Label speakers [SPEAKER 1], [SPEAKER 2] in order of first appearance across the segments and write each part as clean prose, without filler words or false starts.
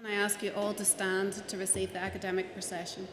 [SPEAKER 1] I ask you all to stand to receive the academic procession.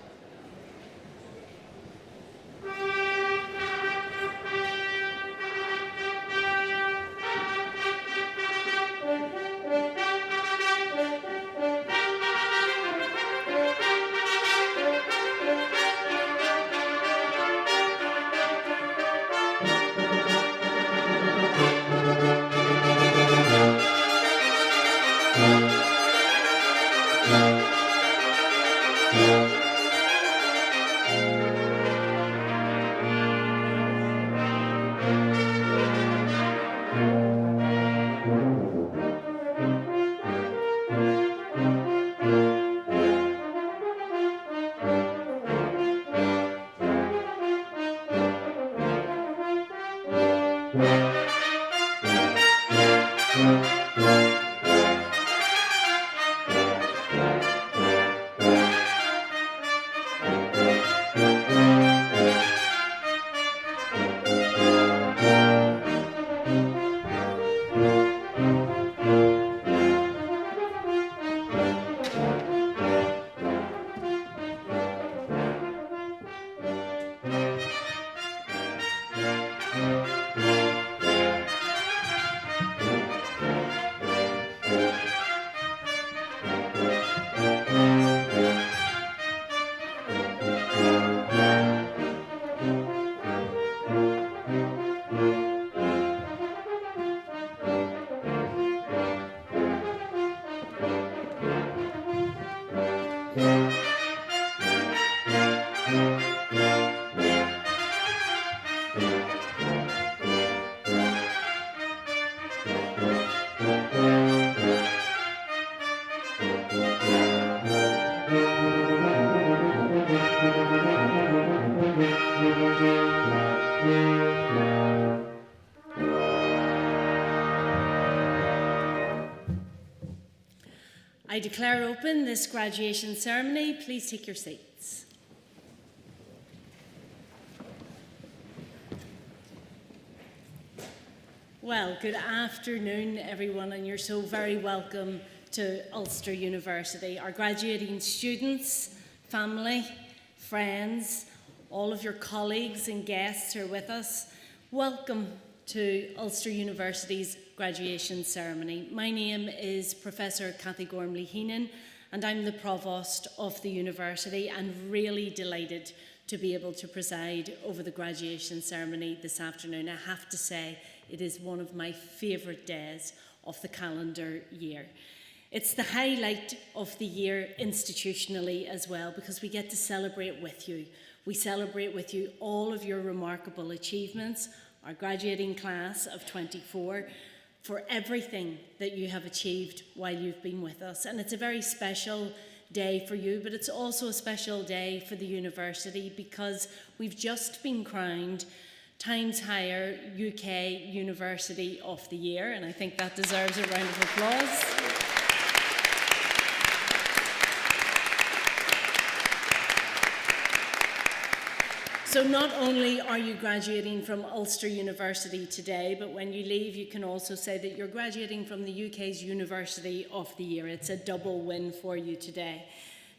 [SPEAKER 1] I declare open this graduation ceremony. Please take your seats. Well, good afternoon, everyone, and you're so very welcome to Ulster University. Our graduating students, family, friends, all of your colleagues and guests who are with us, welcome to Ulster University's graduation ceremony. My name is Professor Cathy Gormley-Heenan, and I'm the Provost of the University, and really delighted to be able to preside over the graduation ceremony this afternoon. I have to say, it is one of my favourite days of the calendar year. It's the highlight of the year institutionally as well, because we get to celebrate with you. We celebrate with you all of your remarkable achievements, our graduating class of 24, for everything that you have achieved while you've been with us. And it's a very special day for you, but it's also a special day for the university because we've just been crowned Times Higher UK University of the Year, and I think that deserves a round of applause. So not only are you graduating from Ulster University today, but when you leave, you can also say that you're graduating from the UK's University of the Year. It's a double win for you today.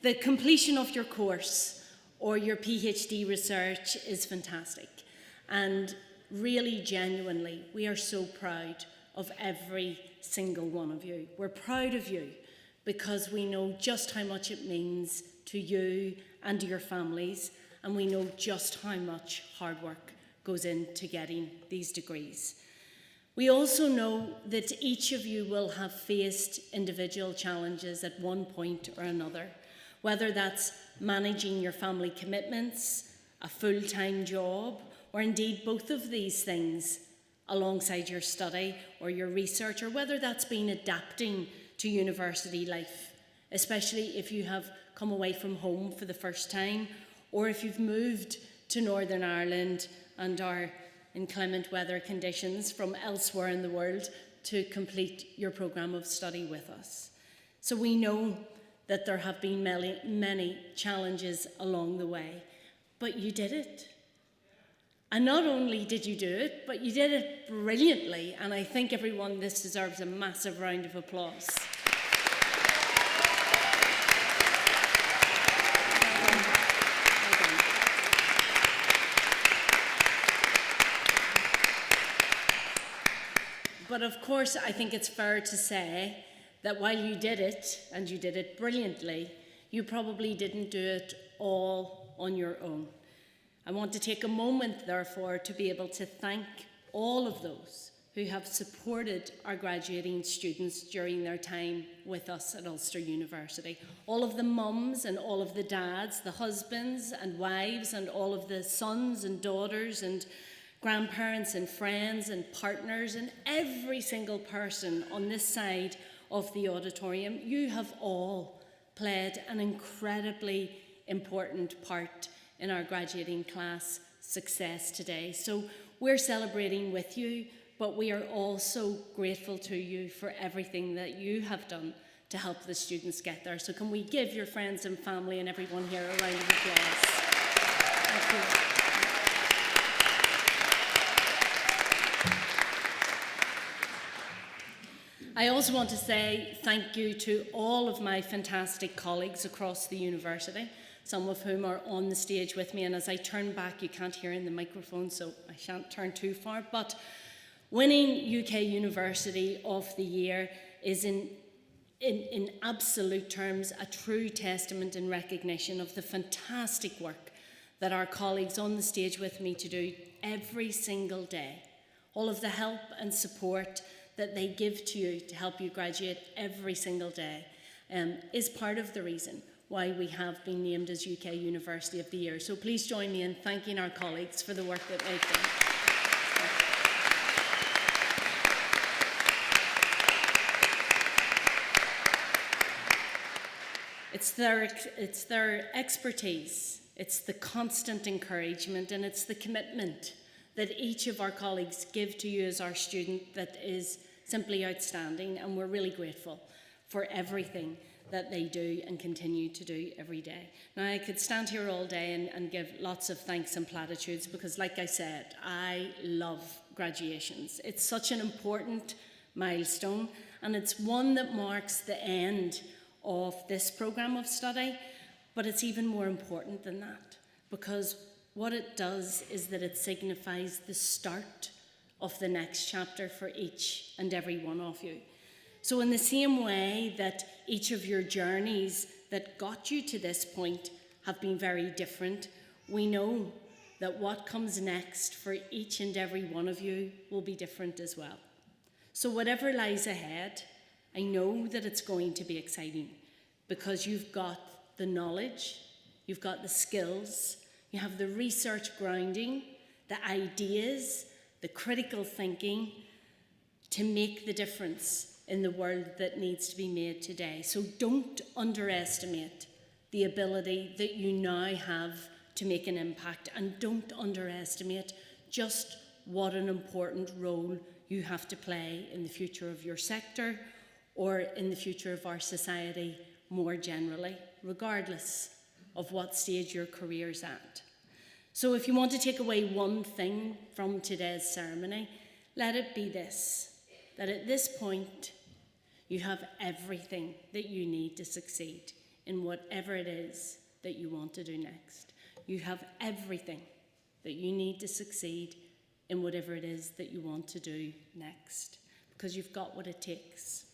[SPEAKER 1] The completion of your course or your PhD research is fantastic. And really, genuinely, we are so proud of every single one of you. We're proud of you because we know just how much it means to you and to your families, and we know just how much hard work goes into getting these degrees. We also know that each of you will have faced individual challenges at one point or another, whether that's managing your family commitments, a full-time job, or indeed both of these things alongside your study or your research, or whether that's been adapting to university life, especially if you have come away from home for the first time, or if you've moved to Northern Ireland and are inclement weather conditions from elsewhere in the world to complete your programme of study with us. So we know that there have been many challenges along the way, but you did it. And not only did you do it, but you did it brilliantly, and I think everyone, this deserves a massive round of applause. But of course, I think it's fair to say that while you did it, and you did it brilliantly, you probably didn't do it all on your own. I want to take a moment, therefore, to be able to thank all of those who have supported our graduating students during their time with us at Ulster University. All of the mums and all of the dads, the husbands and wives, and all of the sons and daughters and grandparents and friends and partners, and every single person on this side of the auditorium. You have all played an incredibly important part in our graduating class success today. So we're celebrating with you, but we are also grateful to you for everything that you have done to help the students get there. So can we give your friends and family and everyone here a round of applause? Thank you. I also want to say thank you to all of my fantastic colleagues across the university, some of whom are on the stage with me. And as I turn back, you can't hear in the microphone, so I shan't turn too far. But winning UK University of the Year is in absolute terms a true testament and recognition of the fantastic work that our colleagues on the stage with me to do every single day. All of the help and support that they give to you to help you graduate every single day is part of the reason why we have been named as UK University of the Year. So please join me in thanking our colleagues for the work that they've done. It's their expertise, it's the constant encouragement, and it's the commitment that each of our colleagues give to you as our student that is simply outstanding, and we're really grateful for everything that they do and continue to do every day. Now, I could stand here all day and give lots of thanks and platitudes because, like I said, I love graduations. It's such an important milestone, and it's one that marks the end of this programme of study, but it's even more important than that, because what it does is that it signifies the start of the next chapter for each and every one of you. So in the same way that each of your journeys that got you to this point have been very different, we know that what comes next for each and every one of you will be different as well. So whatever lies ahead, I know that it's going to be exciting because you've got the knowledge, you've got the skills, you have the research grounding, the ideas, the critical thinking to make the difference in the world that needs to be made today. So don't underestimate the ability that you now have to make an impact, and don't underestimate just what an important role you have to play in the future of your sector or in the future of our society more generally, regardless of what stage your career's at. So if you want to take away one thing from today's ceremony, let it be this, that at this point, you have everything that you need to succeed in whatever it is that you want to do next. You have everything that you need to succeed in whatever it is that you want to do next, because you've got what it takes.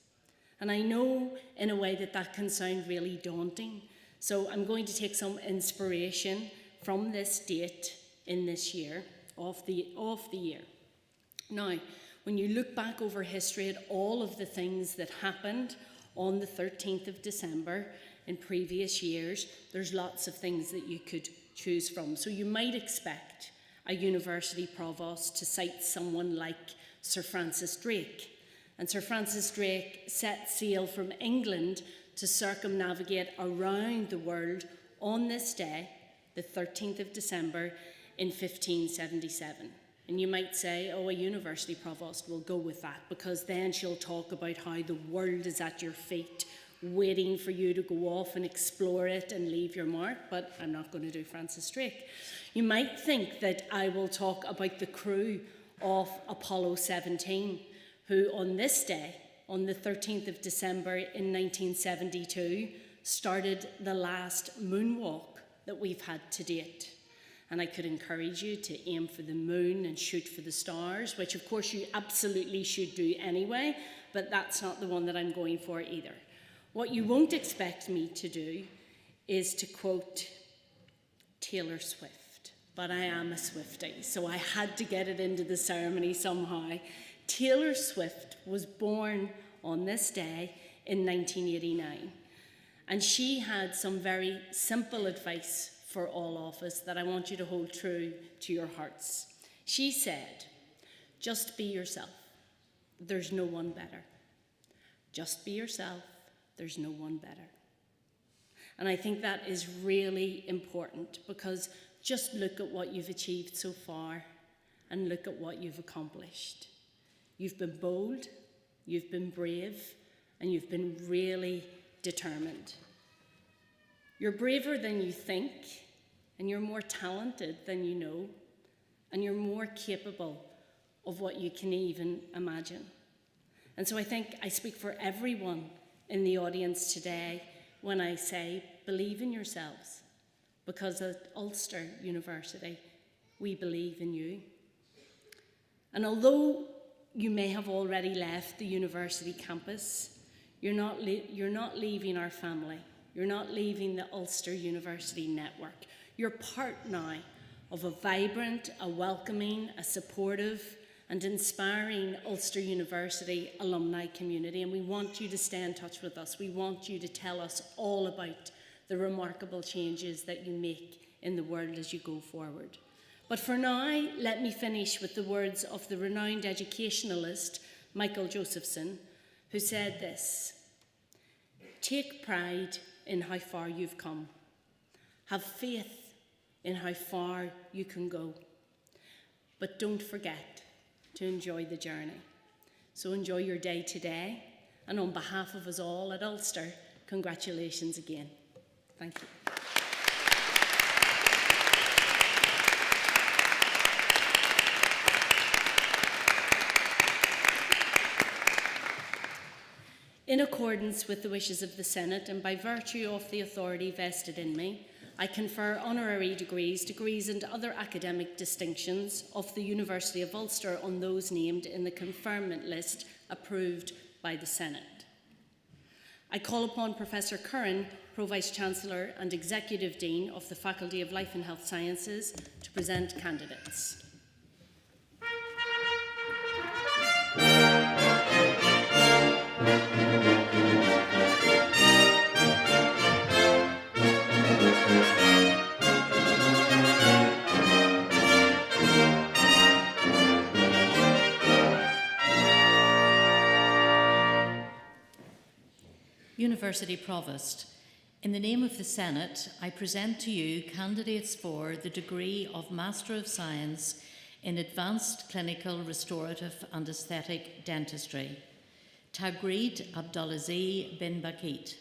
[SPEAKER 1] And I know in a way that that can sound really daunting, so I'm going to take some inspiration from this date in this year, of the year. Now, when you look back over history at all of the things that happened on the 13th of December in previous years, there's lots of things that you could choose from. So you might expect a university provost to cite someone like Sir Francis Drake. And Sir Francis Drake set sail from England to circumnavigate around the world on this day, the 13th of December in 1577. And you might say, oh, a university provost will go with that, because then she'll talk about how the world is at your feet, waiting for you to go off and explore it and leave your mark. But I'm not going to do Francis Drake. You might think that I will talk about the crew of Apollo 17, who on this day, on the 13th of December in 1972, started the last moonwalk that we've had to date. And I could encourage you to aim for the moon and shoot for the stars, which of course you absolutely should do anyway, but that's not the one that I'm going for either. What you won't expect me to do is to quote Taylor Swift, but I am a Swiftie, so I had to get it into the ceremony somehow. Taylor Swift was born on this day in 1989, and she had some very simple advice for all of us that I want you to hold true to your hearts. She said, "Just be yourself. There's no one better. Just be yourself. There's no one better." And I think that is really important, because just look at what you've achieved so far and look at what you've accomplished. You've been bold, you've been brave, and you've been really determined. You're braver than you think, and you're more talented than you know, and you're more capable of what you can even imagine. And so I think I speak for everyone in the audience today when I say, believe in yourselves, because at Ulster University, we believe in you. And although you may have already left the university campus, you're not leaving our family. You're not leaving the Ulster University network. You're part now of a vibrant, a welcoming, a supportive, and inspiring Ulster University alumni community, and we want you to stay in touch with us. We want you to tell us all about the remarkable changes that you make in the world as you go forward. But for now, let me finish with the words of the renowned educationalist Michael Josephson, who said this: "Take pride in how far you've come. Have faith in how far you can go. But don't forget to enjoy the journey." So enjoy your day today, and on behalf of us all at Ulster, congratulations again. Thank you. In accordance with the wishes of the Senate, and by virtue of the authority vested in me, I confer honorary degrees and other academic distinctions of the University of Ulster on those named in the conferment list approved by the Senate. I call upon Professor Curran, Pro-Vice-Chancellor and Executive Dean of the Faculty of Life and Health Sciences, to present candidates.
[SPEAKER 2] University Provost, in the name of the Senate, I present to you candidates for the degree of Master of Science in Advanced Clinical Restorative and Aesthetic Dentistry. Tagreed Abdulaziz bin Bakit.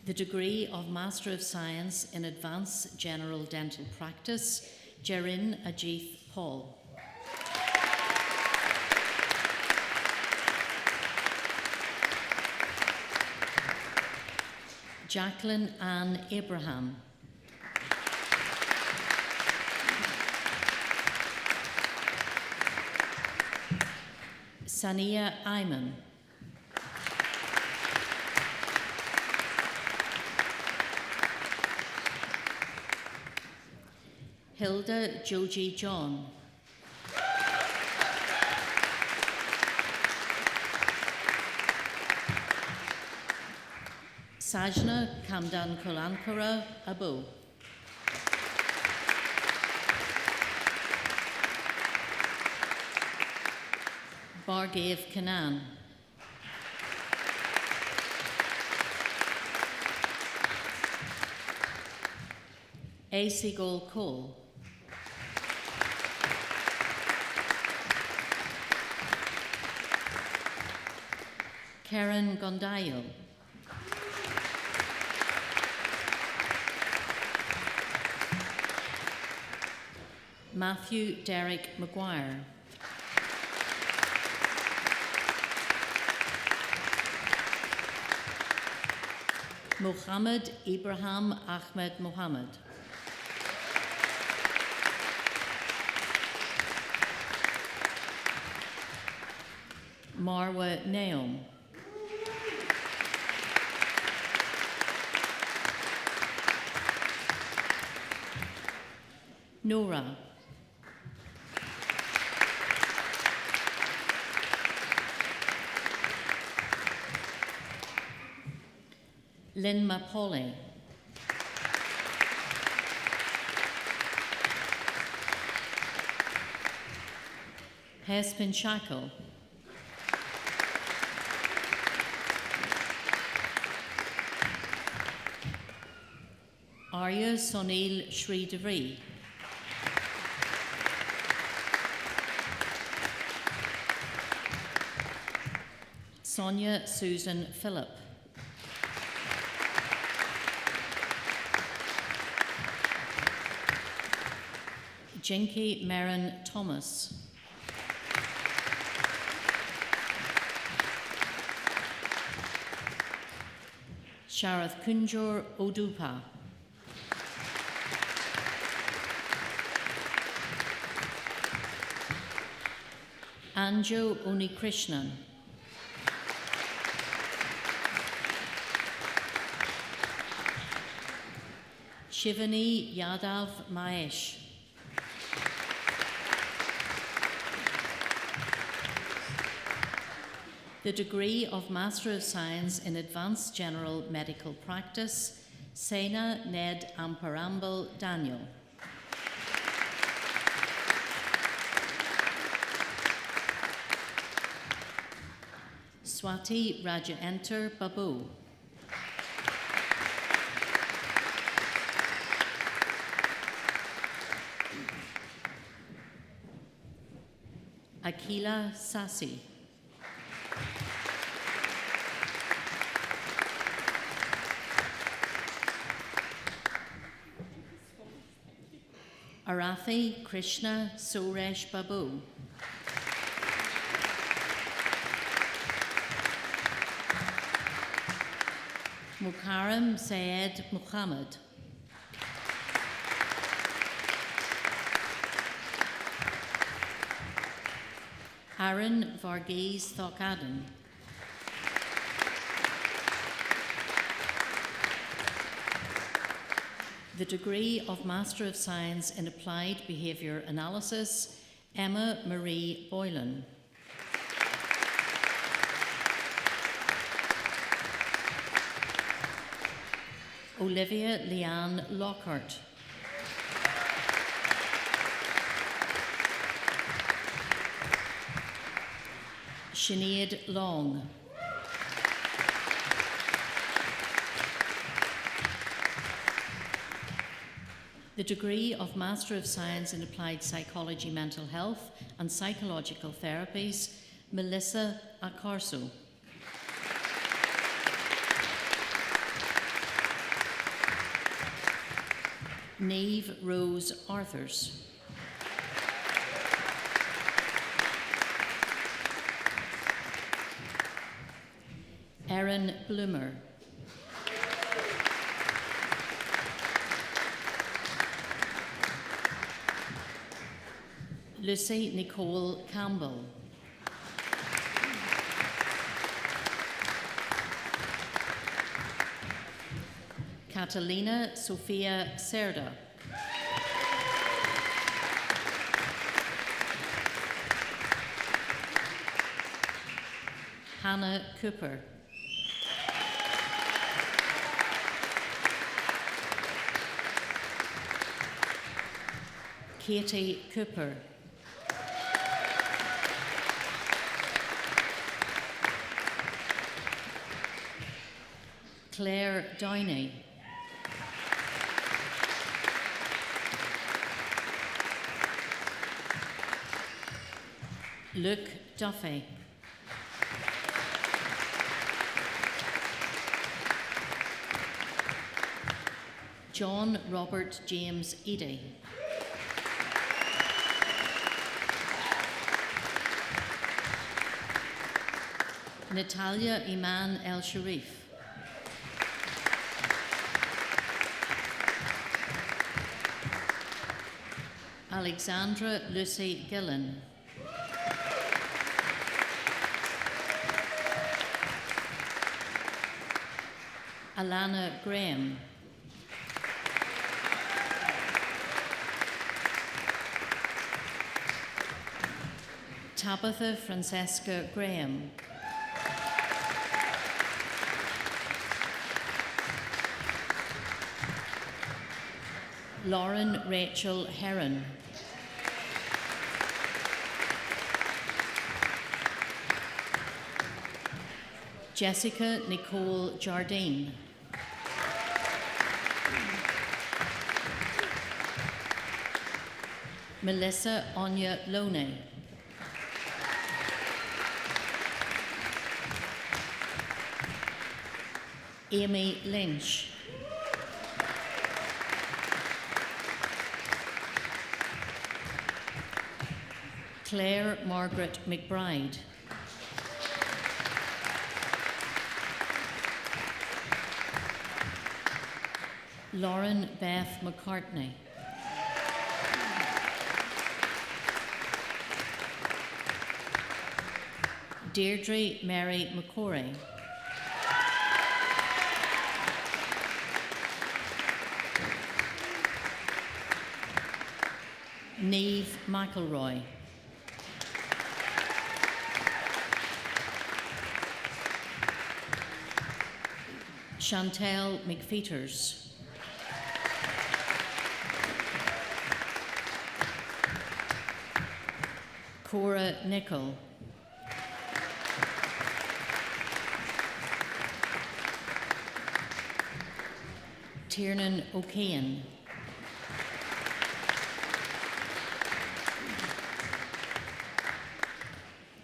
[SPEAKER 2] The degree of Master of Science in Advanced General Dental Practice, Jerin Ajif Paul. Jacqueline Ann Abraham. Sania Ayman. Hilda Joji John. Sajna Kamdan Kolankara Abu. Bargav Kanan. A. Seagull Cole. Karen Gondayo. Matthew Derek Maguire. Mohammed Ibrahim Ahmed Mohammed. Marwa Naom. Nora. Lynn Mapole. Hespin Shackle. Arya Sonil Sridhari. Sonia Susan Phillip. Jinky Marin Thomas. Sharath Kunjor Odupa. Anjo Unikrishnan. Shivani Yadav Mahesh. The degree of Master of Science in Advanced General Medical Practice, Sena Ned Amparambal Daniel. Swati Rajaenter Babu. Akila Sasi. Arathi Krishna Suresh Babu. Mukarram Sayed Muhammad. Aaron Varghese Thokaden. The degree of Master of Science in Applied Behaviour Analysis, Emma Marie Boylan. Olivia Leanne Lockhart. Sinead Long. The degree of Master of Science in Applied Psychology, Mental Health and Psychological Therapies, Melissa Akarso. Neve Rose Arthurs. Erin Bloomer. Lucy Nicole Campbell. Catalina Sofia Cerda. Hannah Cooper. Katie Cooper. Claire Downey. Luke Duffy. John Robert James Eady. Natalia Iman El Sharif. Alexandra Lucy Gillen. Alana Graham. Tabitha Francesca Graham. Lauren Rachel Heron. Jessica Nicole Jardine. Melissa Anya Loney. Amy Lynch. Claire Margaret McBride. Lauren Beth McCartney. Deirdre Mary McCory. Niamh McElroy. Chantel McFeeters. Cora Nichol. Tiernan O'Kane.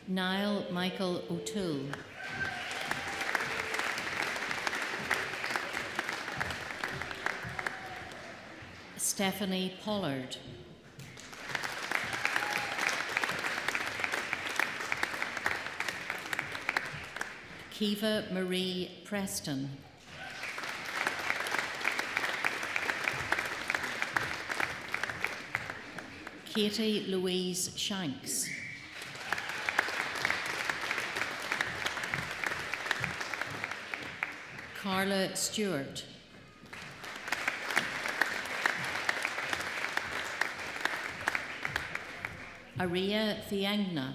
[SPEAKER 2] Niall Michael O'Toole. Stephanie Pollard. Kiva Marie Preston. Katie Louise Shanks. Carla Stewart. Aria Thiangna.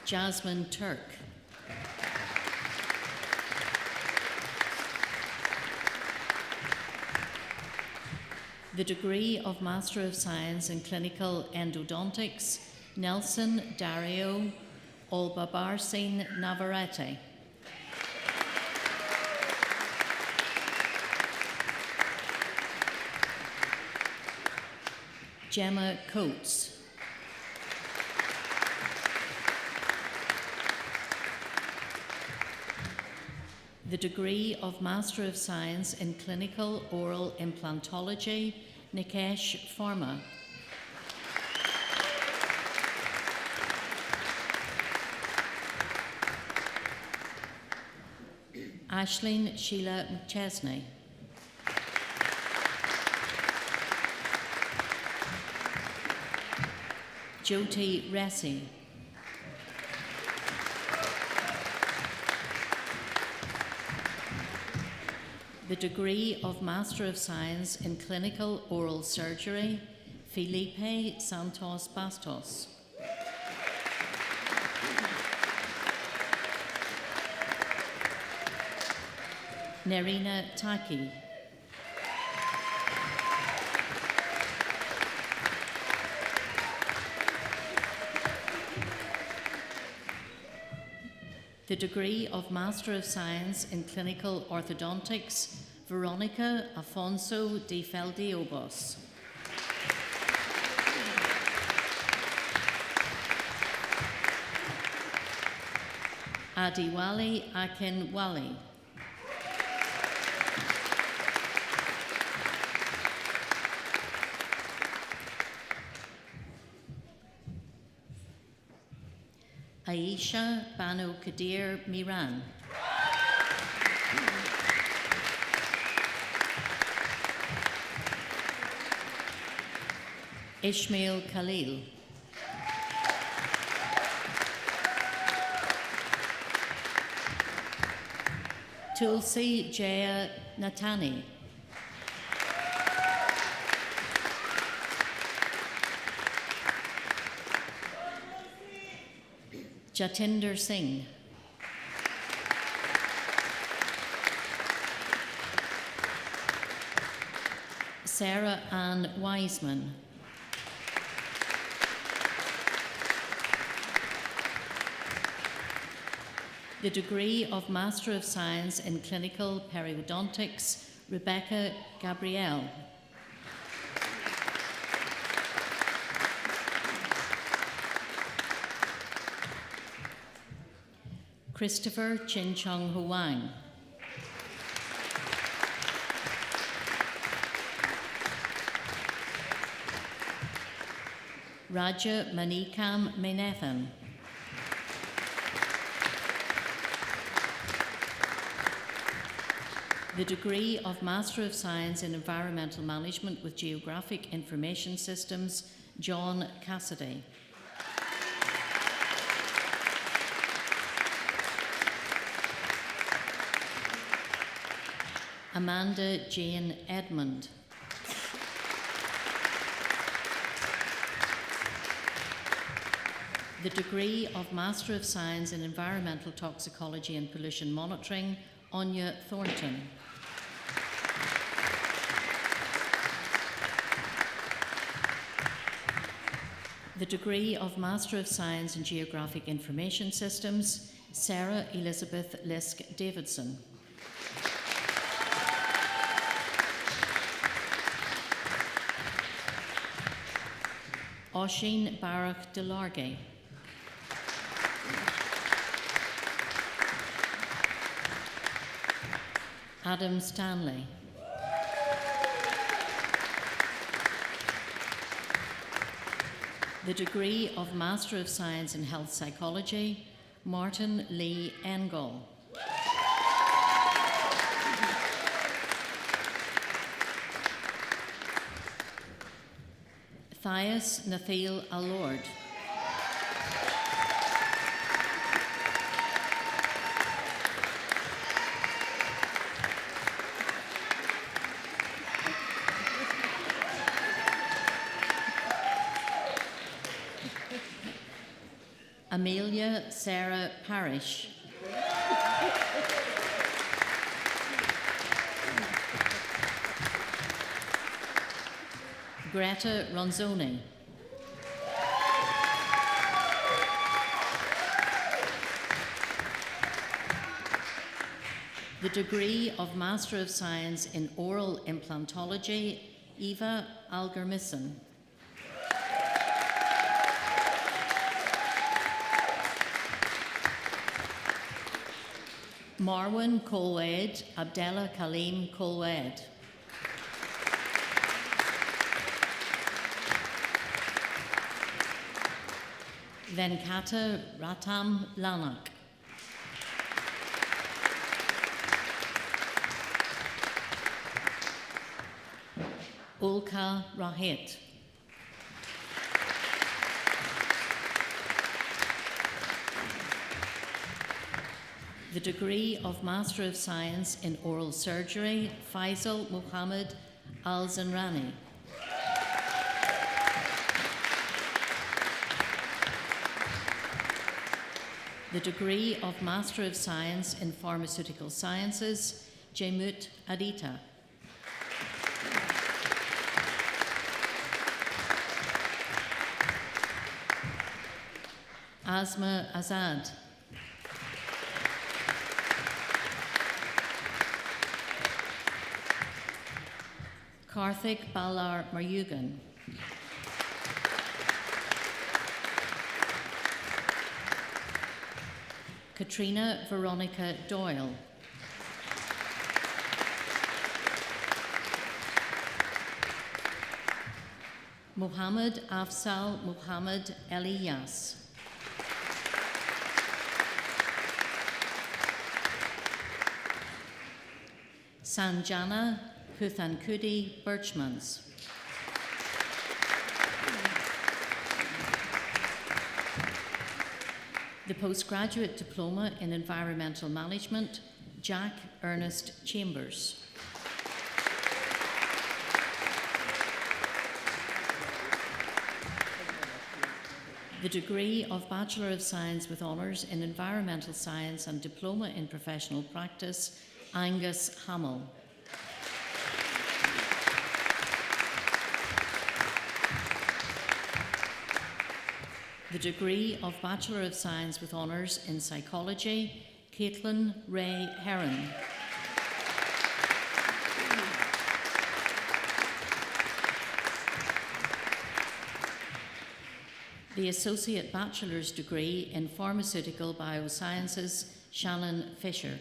[SPEAKER 2] Jasmine Turk. The degree of Master of Science in Clinical Endodontics, Nelson Dario Olbabarsin Navarrete. Gemma Coates. The degree of Master of Science in Clinical Oral Implantology, Nikesh Pharma. Aisling Sheila McChesney. Jyoti Resi. The degree of Master of Science in Clinical Oral Surgery, Felipe Santos Bastos. Nerina Taki. The degree of Master of Science in Clinical Orthodontics, Veronica Afonso de Feldiobos. Adiwali Akinwali. Aisha Banu Kadir Miran. Ishmael Khalil, Tulsi Jaya Natani, Jatinder Singh, Sarah Ann Wiseman, the degree of Master of Science in Clinical Periodontics, Rebecca Gabrielle, Christopher Chin Chung Huang, Raja Manikam Menathan, the degree of Master of Science in Environmental Management with Geographic Information Systems, John Cassidy, Amanda Jane Edmond, the degree of Master of Science in Environmental Toxicology and Pollution Monitoring, Anya Thornton, the degree of Master of Science in Geographic Information Systems, Sarah Elizabeth Lisk Davidson, Oisin Barak Delargay, Adam Stanley, the degree of Master of Science in Health Psychology, Martin Lee Engel, Thias Nathael Allord, Amelia Sarah Parrish, Greta Ronzoni, the degree of Master of Science in Oral Implantology, Eva Algermissen, Marwan Colwade, Abdella Kaleem Colwade, Venkata Ratam Lanak, Ulka Rahit, the degree of Master of Science in Oral Surgery, Faisal Muhammad Al-Zanrani, the degree of Master of Science in Pharmaceutical Sciences, Jemut Adita, Asma Azad, Karthik Balar Maryugan, Katrina Veronica Doyle, Muhammad Afsal Muhammad Eliyas, Sanjana Kuthankudi Birchmans, The Postgraduate Diploma in Environmental Management, Jack Ernest Chambers. The degree of Bachelor of Science with Honours in Environmental Science and Diploma in Professional Practice, Angus Hamill. The degree of Bachelor of Science with Honours in Psychology, Caitlin Ray Heron. The Associate Bachelor's degree in Pharmaceutical Biosciences, Shannon Fisher.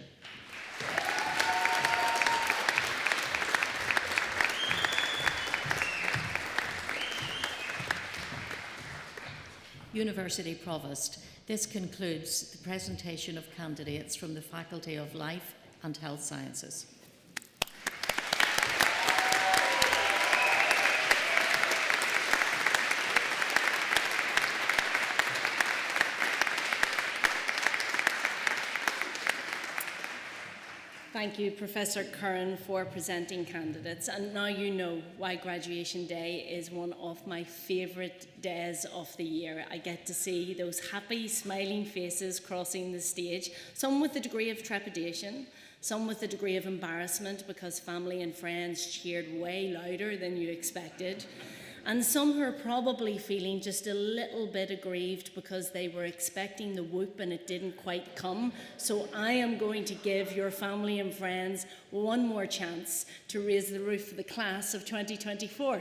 [SPEAKER 2] University Provost. This concludes the presentation of candidates from the Faculty of Life and Health Sciences.
[SPEAKER 1] Thank you, Professor Curran, for presenting candidates. And now you know why graduation day is one of my favourite days of the year. I get to see those happy, smiling faces crossing the stage, some with a degree of trepidation, some with a degree of embarrassment because family and friends cheered way louder than you expected, and some who are probably feeling just a little bit aggrieved because they were expecting the whoop and it didn't quite come. So I am going to give your family and friends one more chance to raise the roof of the class of 2024.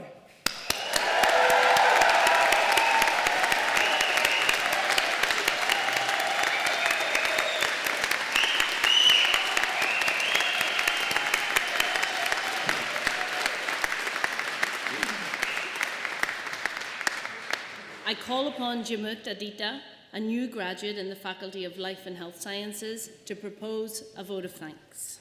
[SPEAKER 1] I call upon Jamut Adita, a new graduate in the Faculty of Life and Health Sciences, to propose a vote of thanks.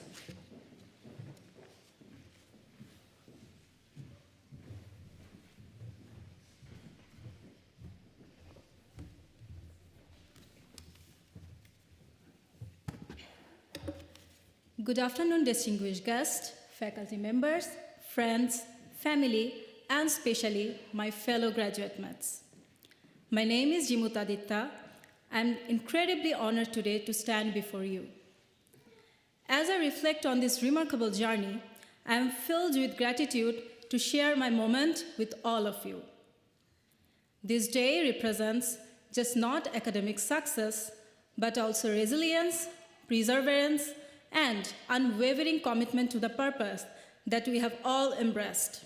[SPEAKER 3] Good afternoon, distinguished guests, faculty members, friends, family, and especially my fellow graduate mates. My name is Jimuta Ditta. I'm incredibly honored today to stand before you. As I reflect on this remarkable journey, I am filled with gratitude to share my moment with all of you. This day represents just not academic success, but also resilience, perseverance, and unwavering commitment to the purpose that we have all embraced.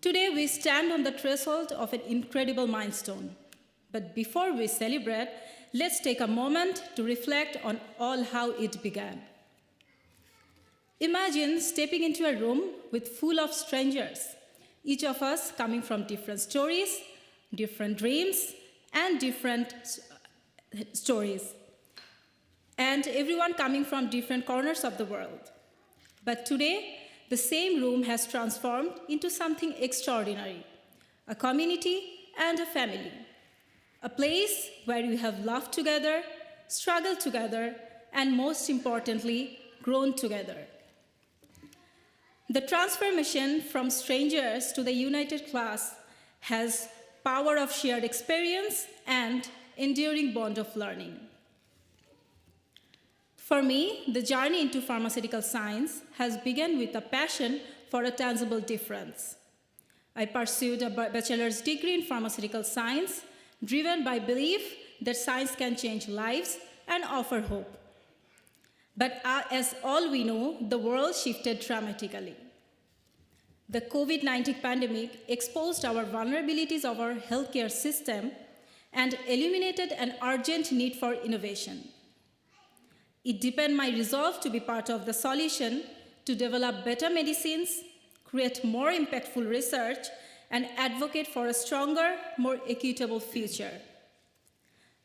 [SPEAKER 3] Today, we stand on the threshold of an incredible milestone. But before we celebrate, let's take a moment to reflect on all how it began. Imagine stepping into a room full of strangers, each of us coming from different stories, different dreams, and different stories, and everyone coming from different corners of the world. But today, the same room has transformed into something extraordinary, a community and a family, a place where we have laughed together, struggled together, and most importantly, grown together. The transformation from strangers to the united class has power of shared experience and enduring bond of learning. For me, the journey into pharmaceutical science has begun with a passion for a tangible difference. I pursued a bachelor's degree in pharmaceutical science, driven by belief that science can change lives and offer hope. But as all we know, the world shifted dramatically. The COVID-19 pandemic exposed our vulnerabilities of our healthcare system and illuminated an urgent need for innovation. It deepened my resolve to be part of the solution to develop better medicines, create more impactful research, and advocate for a stronger, more equitable future.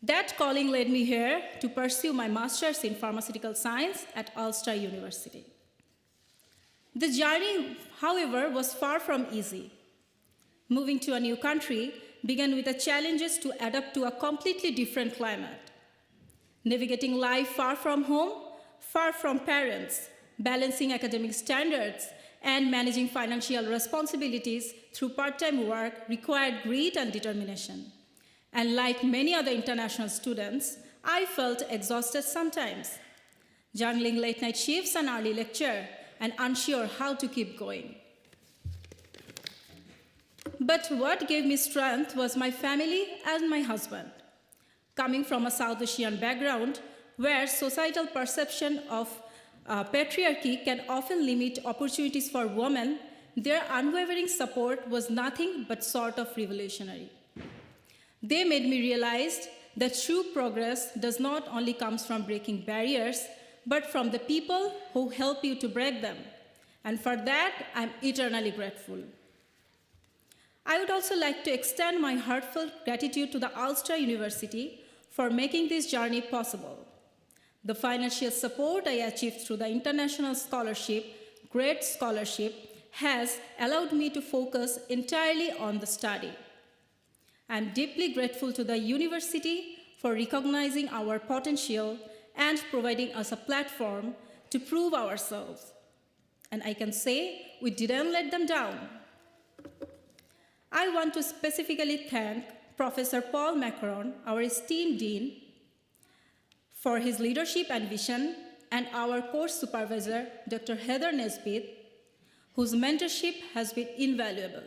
[SPEAKER 3] That calling led me here to pursue my master's in pharmaceutical science at Ulster University. The journey, however, was far from easy. Moving to a new country began with the challenges to adapt to a completely different climate. Navigating life far from home, far from parents, balancing academic standards, and managing financial responsibilities through part-time work required grit and determination. And like many other international students, I felt exhausted sometimes, juggling late-night shifts and early lecture, and unsure how to keep going. But what gave me strength was my family and my husband. Coming from a South Asian background, where societal perception of patriarchy can often limit opportunities for women, their unwavering support was nothing but sort of revolutionary. They made me realize that true progress does not only come from breaking barriers, but from the people who help you to break them. And for that, I'm eternally grateful. I would also like to extend my heartfelt gratitude to the Ulster University for making this journey possible. The financial support I achieved through the international scholarship, Great Scholarship, has allowed me to focus entirely on the study. I'm deeply grateful to the university for recognizing our potential and providing us a platform to prove ourselves. And I can say we didn't let them down. I want to specifically thank Professor Paul Macron, our esteemed dean, for his leadership and vision, and our course supervisor, Dr. Heather Nesbitt, whose mentorship has been invaluable.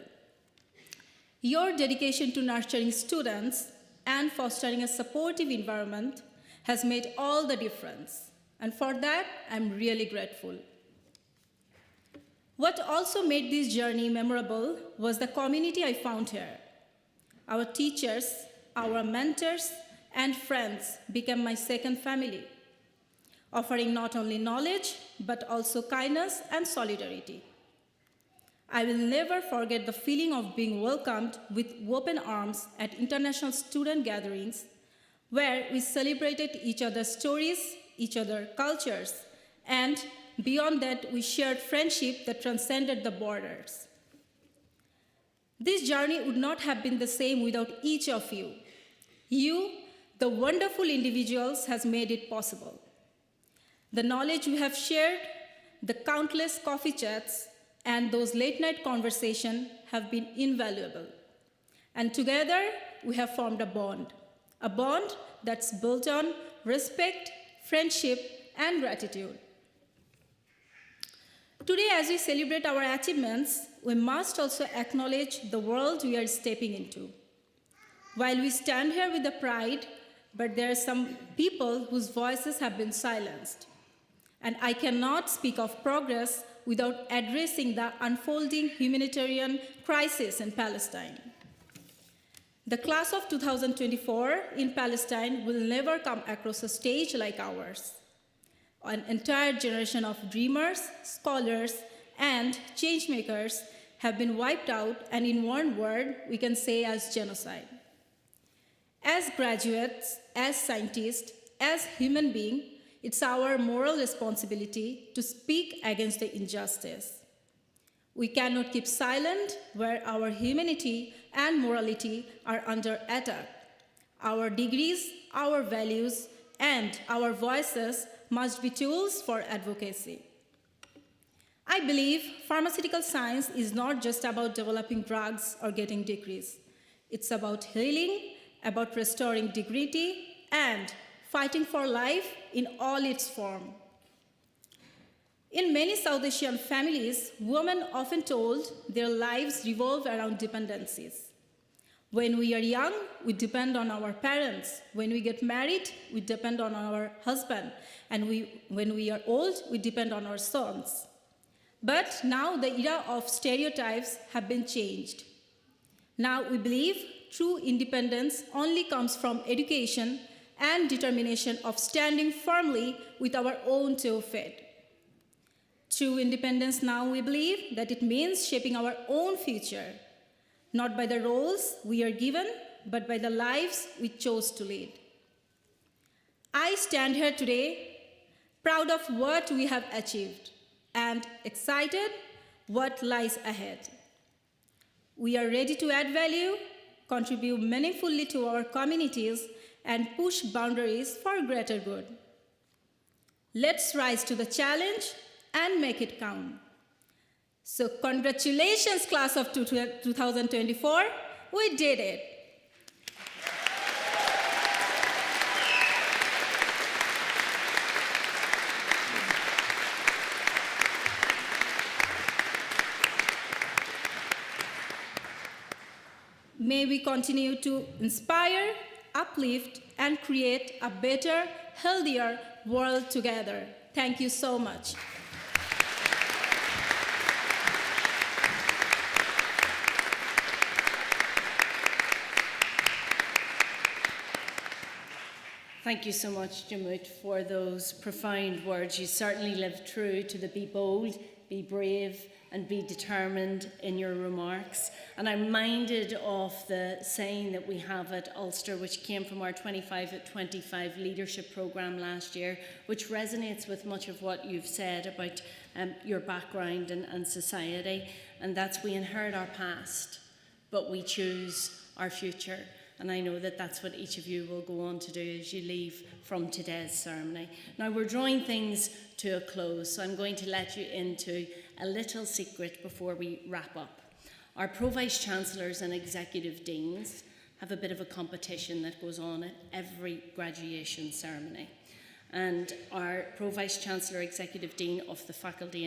[SPEAKER 3] Your dedication to nurturing students and fostering a supportive environment has made all the difference, and for that, I'm really grateful. What also made this journey memorable was the community I found here. Our teachers, our mentors, and friends became my second family, offering not only knowledge, but also kindness and solidarity. I will never forget the feeling of being welcomed with open arms at international student gatherings, where we celebrated each other's stories, each other's cultures, and beyond that, we shared friendship that transcended the borders. This journey would not have been the same without each of you. You, the wonderful individuals, has made it possible. The knowledge we have shared, the countless coffee chats, and those late-night conversations have been invaluable. And together, we have formed a bond that's built on respect, friendship, and gratitude. Today, as we celebrate our achievements, we must also acknowledge the world we are stepping into. While we stand here with the pride, but there are some people whose voices have been silenced. And I cannot speak of progress without addressing the unfolding humanitarian crisis in Palestine. The class of 2024 in Palestine will never come across a stage like ours. An entire generation of dreamers, scholars, and changemakers have been wiped out, and in one word, we can say as genocide. As graduates, as scientists, as human beings, it's our moral responsibility to speak against the injustice. We cannot keep silent where our humanity and morality are under attack. Our degrees, our values, and our voices must be tools for advocacy. I believe pharmaceutical science is not just about developing drugs or getting degrees. It's about healing, about restoring dignity, and fighting for life in all its form. In many South Asian families, women often told their lives revolve around dependencies. When we are young, we depend on our parents. When we get married, we depend on our husband. And when we are old, we depend on our sons. But now the era of stereotypes have been changed. Now we believe true independence only comes from education and determination of standing firmly with our own two feet. True independence now, we believe that it means shaping our own future, not by the roles we are given, but by the lives we chose to lead. I stand here today proud of what we have achieved and excited what lies ahead. We are ready to add value, contribute meaningfully to our communities, and push boundaries for greater good. Let's rise to the challenge and make it count. So congratulations, class of 2024, we did it. May we continue to inspire, uplift, and create a better, healthier world together. Thank you so much.
[SPEAKER 1] Thank you so much, Jamut, for those profound words. You certainly lived true to the be bold, be brave, and be determined in your remarks. And I'm minded of the saying that we have at Ulster, which came from our 25 at 25 leadership programme last year, which resonates with much of what you've said about your background and society. And that's, we inherit our past, but we choose our future. And I know that that's what each of you will go on to do as you leave from today's ceremony. Now, we're drawing things to a close, so I'm going to let you into a little secret before we wrap up. Our Pro-Vice-Chancellors and Executive Deans have a bit of a competition that goes on at every graduation ceremony. And our Pro-Vice-Chancellor Executive Dean of the Faculty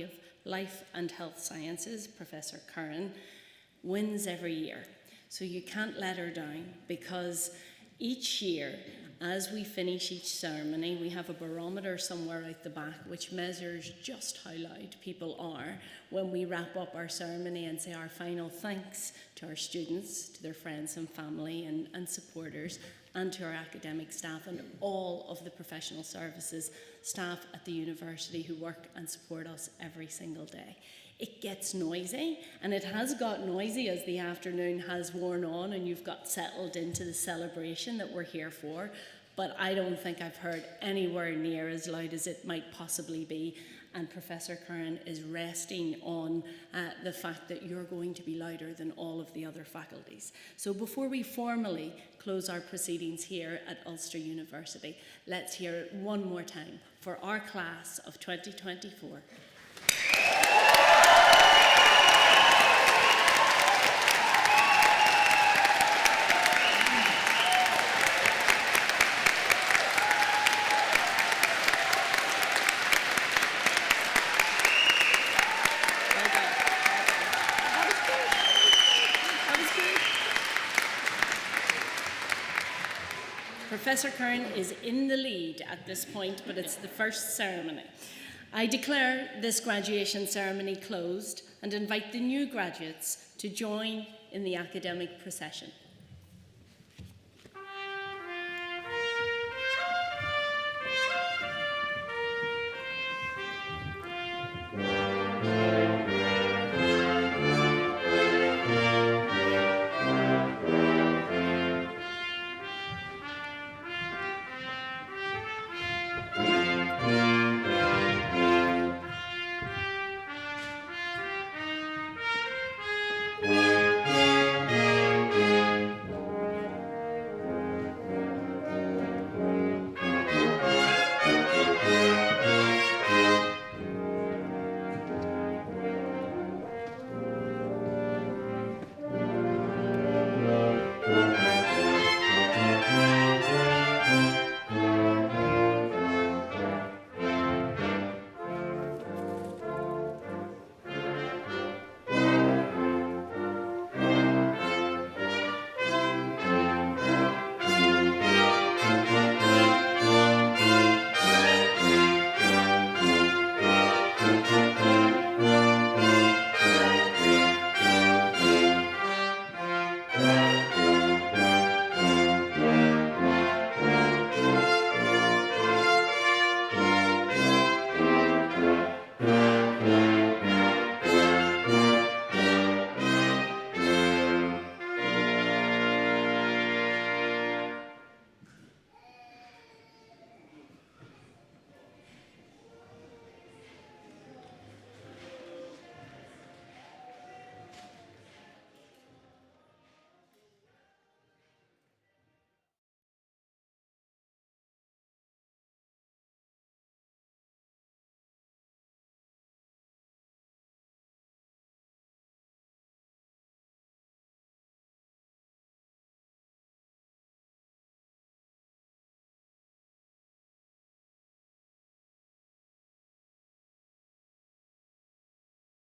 [SPEAKER 1] of Life and Health Sciences, Professor Coleraine, wins every year. So you can't let her down, because each year, as we finish each ceremony, we have a barometer somewhere out the back which measures just how loud people are when we wrap up our ceremony and say our final thanks to our students, to their friends and family and supporters, and to our academic staff and all of the professional services staff at the university who work and support us every single day. It gets noisy, and it has got noisy as the afternoon has worn on and you've got settled into the celebration that we're here for, but I don't think I've heard anywhere near as loud as it might possibly be, and Professor Coleraine is resting on the fact that you're going to be louder than all of the other faculties. So before we formally close our proceedings here at Ulster University, let's hear it one more time for our class of 2024. Professor Coleraine is in the lead at this point, but it's the first ceremony. I declare this graduation ceremony closed and invite the new graduates to join in the academic procession.